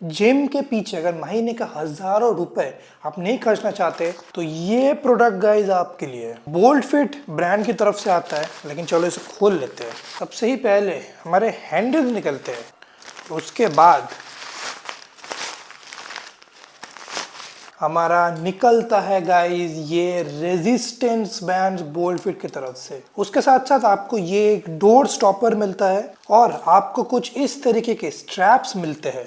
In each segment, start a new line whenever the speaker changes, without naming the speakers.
Gym के पीछे अगर महीने का हजारों रुपए आप नहीं खर्चना चाहते तो ये प्रोडक्ट गाइज आपके लिए बोल्ट फिट ब्रांड की तरफ से आता है। लेकिन चलो इसे खोल लेते हैं। सबसे ही पहले हमारे हैंडल्स निकलते हैं, तो उसके बाद हमारा निकलता है गाइज ये रेजिस्टेंस बैंड बोल्ट फिट की तरफ से। उसके साथ साथ आपको ये एक डोर स्टॉपर मिलता है और आपको कुछ इस तरीके के स्ट्रैप्स मिलते हैं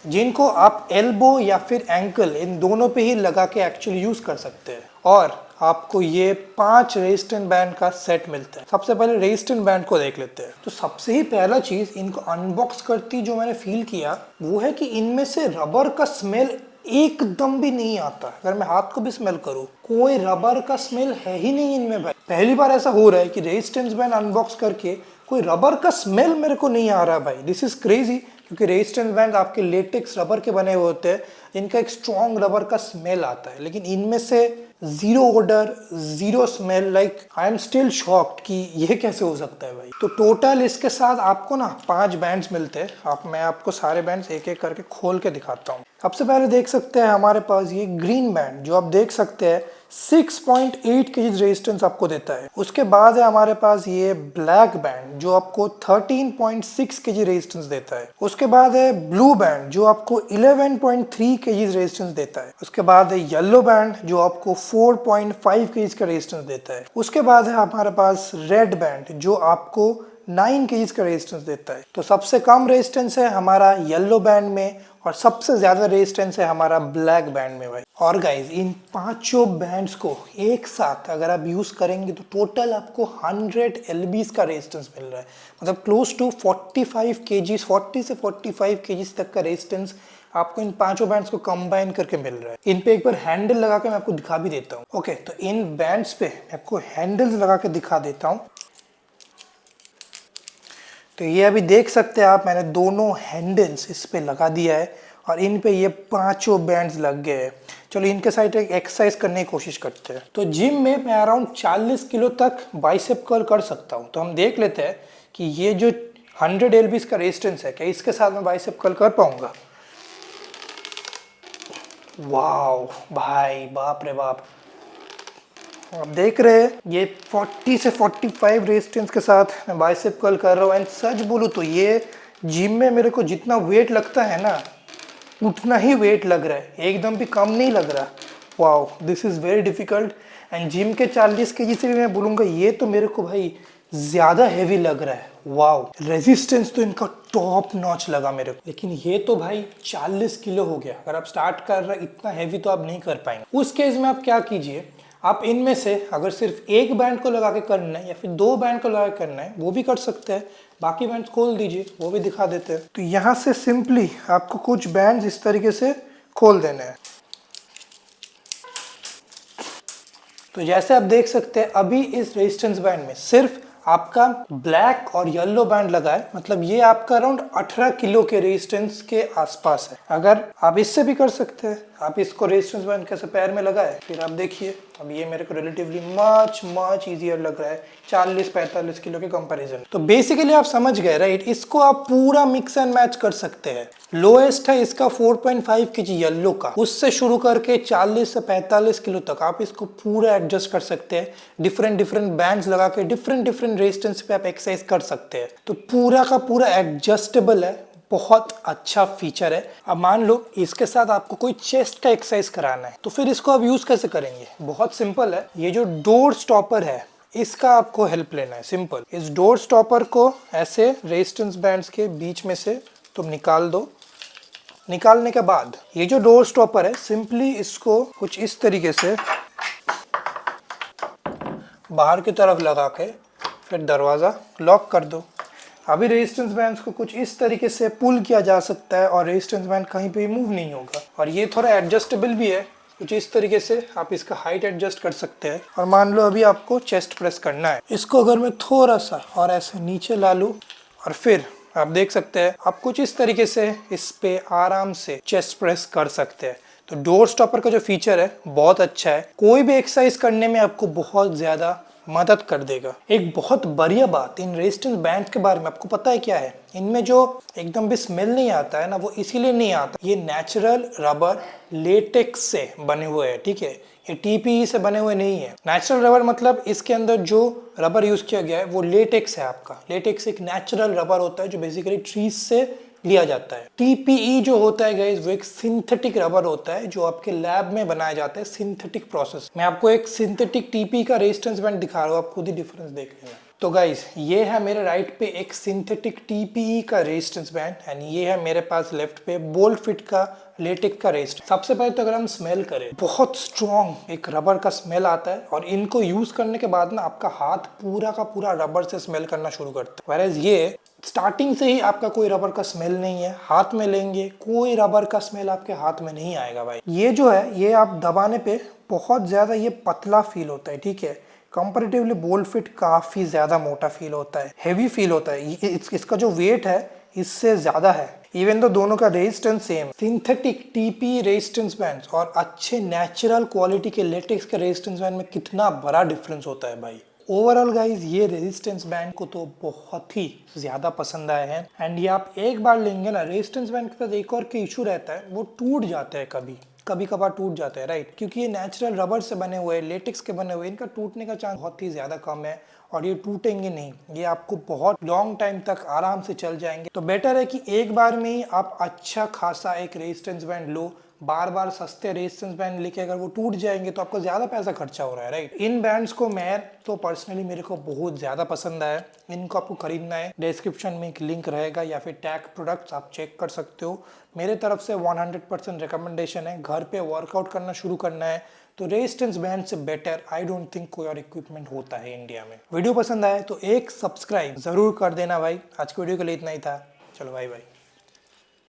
जिनको आप एल्बो या फिर एंकल इन दोनों पे ही लगा के एक्चुअली यूज कर सकते हैं। और आपको ये 5 रेजिस्टेंस बैंड का सेट मिलता है। सबसे पहले रेजिस्टेंस बैंड को देख लेते हैं। तो सबसे ही पहला चीज इनको अनबॉक्स करती जो मैंने फील किया वो है कि इनमें से रबर का स्मेल एकदम भी नहीं आता। अगर मैं हाथ को भी स्मेल करूं कोई रबर का स्मेल है ही नहीं इनमें भाई। पहली बार ऐसा हो रहा है कि रेजिस्टेंस बैंड अनबॉक्स करके कोई रबर का स्मेल मेरे को नहीं आ रहा भाई। दिस इज क्रेजी, क्योंकि रेजिस्टेंस बैंड आपके लेटेक्स रबर के बने हुए होते हैं, इनका एक स्ट्रॉन्ग रबर का स्मेल आता है। लेकिन इनमें से zero odour, zero smell. Like I am still shocked कि ये कैसे हो सकता है भाई। तो टोटल इसके साथ आपको ना 5 बैंड्स मिलते हैं। मैं आपको सारे बैंड्स एक एक करके खोल के दिखाता हूँ। सबसे पहले देख सकते हैं हमारे पास ये ग्रीन बैंड जो आप देख सकते हैं 6.8 केजी रेजिस्टेंस आपको देता है। उसके बाद है हमारे पास ये ब्लैक बैंड जो आपको 13.6 केजी रेजिस्टेंस देता है। उसके बाद है ब्लू बैंड जो आपको 11.3 केजी रेजिस्टेंस देता है। उसके बाद है येलो बैंड जो आपको 4.5 केजी का रेजिस्टेंस देता है। उसके बाद है हमारे पास रेड बैंड जो आपको 9 केजीज का रेजिस्टेंस देता है। तो सबसे कम रेजिस्टेंस है हमारा येलो बैंड में और सबसे ज्यादा रेजिस्टेंस है हमारा ब्लैक बैंड में भाई। और गाइज इन पांचों बैंड्स को एक साथ अगर आप यूज करेंगे तो टोटल आपको 100 एलबीज का रेजिस्टेंस मिल रहा है। मतलब क्लोज टू 45 केजीज, 40 से 45 केजीज तक का रेजिस्टेंस आपको इन पांचों बैंड्स को कंबाइन करके मिल रहा है। इन पे एक बार हैंडल लगा के मैं आपको दिखा भी देता हूँ। ओके, तो इन बैंड्स पे आपको हैंडल्स लगा के दिखा देता हूँ। तो ये अभी देख सकते हैं आप, मैंने दोनों हैंडल्स इस पे लगा दिया है और इन पे ये पांचों बैंड्स लग गए हैं। चलो इनके साइड एक एक्सरसाइज करने की कोशिश करते हैं। तो जिम में मैं अराउंड 40 किलो तक बाइसेप कर्ल कर सकता हूँ। तो हम देख लेते हैं कि ये जो 100 एलबीज का रेजिस्टेंस है क्या इसके साथ मैं बाइसेप कर्ल कर पाऊंगा। वाओ भाई, बाप रे बाप। आप देख रहे हैं ये 40 से 45 रेजिस्टेंस के साथ मैं बाइसेप कर्ल कर रहा हूँ। एंड सच बोलूँ तो ये जिम में मेरे को जितना वेट लगता है ना उतना ही वेट लग रहा है, एकदम भी कम नहीं लग रहा। Wow, this is very difficult. And gym के 40 केजी से भी मैं बोलूँगा ये तो मेरे को भाई ज़्यादा हैवी लग रहा है। वाओ, रेजिस्टेंस तो इनका टॉप नॉच लगा मेरे को। लेकिन ये तो भाई 40 किलो हो गया। अगर आप स्टार्ट कर रहे इतना हैवी तो आप नहीं कर पाएंगे। उस केस में आप क्या कीजिए, आप इनमें से अगर सिर्फ एक बैंड को लगा के करना है या फिर 2 बैंड को लगा के करना है वो भी कर सकते हैं। बाकी बैंड खोल दीजिए, वो भी दिखा देते हैं। तो यहाँ से सिंपली आपको कुछ बैंड इस तरीके से खोल देने हैं। तो जैसे आप देख सकते हैं अभी इस रेजिस्टेंस बैंड में सिर्फ आपका ब्लैक और येलो बैंड लगा है। मतलब ये आपका अराउंड 18 किलो के रेजिस्टेंस के आसपास है। अगर आप इससे भी कर सकते हैं, आप इसको रेजिस्टेंस बैंड कैसे पैर में लगाए फिर आप देखिए। अब ये मेरे को रिलेटिवली मच इजियर लग रहा है 40-45 किलो के कंपैरिजन। तो बेसिकली आप समझ गए राइट। इसको आप पूरा मिक्स एंड मैच कर सकते हैं। लोएस्ट है इसका 4.5 केजी येलो का, उससे शुरू करके 40 से 45 किलो तक आप इसको पूरा एडजस्ट कर सकते हैं। डिफरेंट बैंड्स लगा के डिफरेंट रेजिस्टेंस पे आप एक्सरसाइज कर सकते हैं। तो पूरा का पूरा एडजस्टेबल है, बहुत अच्छा फीचर है। अब मान लो इसके साथ आपको कोई चेस्ट का एक्सरसाइज कराना है तो फिर इसको आप यूज कैसे करेंगे। बहुत सिंपल है। ये जो डोर स्टॉपर है इसका आपको हेल्प लेना है। सिंपल, इस डोर स्टॉपर को ऐसे रेजिस्टेंस बैंड्स के बीच में से तुम निकाल दो। निकालने के बाद ये जो डोर स्टॉपर है सिंपली इसको कुछ इस तरीके से बाहर की तरफ लगा के फिर दरवाज़ा लॉक कर दो। अभी रेजिस्टेंस बैंड्स को कुछ इस तरीके से पुल किया जा सकता है और रेजिस्टेंस बैंड कहीं पे मूव नहीं होगा। और ये थोड़ा एडजस्टेबल भी है, कुछ इस तरीके से आप इसका हाइट एडजस्ट कर सकते हैं। और मान लो अभी आपको चेस्ट प्रेस करना है, इसको अगर मैं थोड़ा सा और ऐसे नीचे ला लूँ और फिर आप देख सकते हैं आप कुछ इस तरीके से इस पे आराम से चेस्ट प्रेस कर सकते हैं। तो डोर स्टॉपर का जो फीचर है बहुत अच्छा है। कोई भी एक्सरसाइज करने में आपको बहुत ज़्यादा मदद कर देगा। एक बहुत बढ़िया बात इन रेजिस्टेंस बैंड के बारे में आपको पता है क्या है? इनमें जो एकदम भी स्मेल नहीं आता है ना, वो इसीलिए नहीं आता, ये नेचुरल रबर लेटेक्स से बने हुए हैं, ठीक है? ये टीपीई से बने हुए नहीं है। नेचुरल रबर मतलब इसके अंदर जो रबर यूज किया गया है वो लेटेक्स है आपका। लेटेक्स एक नेचुरल रबर होता है जो बेसिकली ट्रीज से लिया जाता है। टीपीई जो होता है गाइस वो एक सिंथेटिक रबर होता है जो आपके लैब में बनाया जाता है सिंथेटिक प्रोसेस। मैं आपको एक सिंथेटिक टीपी का रेजिस्टेंस बैंड दिखा रहा हूँ, आप खुद ही डिफरेंस देख लेना। तो गाइस ये है मेरे राइट पे एक सिंथेटिक टीपीई का रेजिस्टेंस बैंड एंड ये है मेरे पास लेफ्ट पे बोल्ट फिट का लेटेक्स का रेजिस्टेंस। सबसे पहले तो अगर हम स्मेल करें, बहुत स्ट्रॉन्ग एक रबर का स्मेल आता है और इनको यूज करने के बाद ना आपका हाथ पूरा का पूरा रबर से स्मेल करना शुरू करता है। वैराज ये स्टार्टिंग से ही आपका कोई रबर का स्मेल नहीं है, हाथ में लेंगे कोई रबर का स्मेल आपके हाथ में नहीं आएगा भाई। ये जो है ये आप दबाने पे बहुत ज्यादा ये पतला फील होता है, ठीक है? कंपैरेटिवली बोल्ट फिट काफी ज्यादा मोटा फील होता है, हेवी फील होता है। इसका जो वेट है इससे ज्यादा है, इवन तो दोनों का resistance same. Synthetic TP resistance band और अच्छे नेचुरल क्वालिटी के लेटेक्स के रेजिस्टेंस बैंड में कितना बड़ा डिफरेंस होता है भाई। ओवरऑल गाइज ये रेजिस्टेंस बैंड को तो बहुत ही ज्यादा पसंद आए हैं एंड ये आप एक बार लेंगे ना, रेजिस्टेंस बैंड के साथ एक और के इशू रहता है, वो टूट जाते हैं कभी कभार टूट जाते हैं, राइट? क्योंकि ये नेचुरल रबर से बने हुए, लेटेक्स के बने हुए, इनका टूटने का चांस बहुत ही ज्यादा कम है और ये टूटेंगे नहीं, ये आपको बहुत लॉन्ग टाइम तक आराम से चल जाएंगे। तो बेटर है कि एक बार में ही आप अच्छा खासा एक रेजिस्टेंस बैंड लो। बार बार सस्ते रेजिस्टेंस बैंड लेके अगर वो टूट जाएंगे तो आपको ज्यादा पैसा खर्चा हो रहा है, राइट? इन बैंड्स को मैं तो पर्सनली मेरे को बहुत ज्यादा पसंद आया। इनको आपको खरीदना है, डिस्क्रिप्शन में एक लिंक रहेगा या फिर टैग प्रोडक्ट्स आप चेक कर सकते हो। मेरे तरफ से 100% रिकमेंडेशन है। घर पे वर्कआउट करना शुरू करना है तो रेजिस्टेंस बैंड से बेटर आई डोंट थिंक कोई और इक्विपमेंट होता है इंडिया में। वीडियो पसंद आए तो एक सब्सक्राइब जरूर कर देना भाई। आज की वीडियो के लिए इतना ही था, चलो बाय बाय।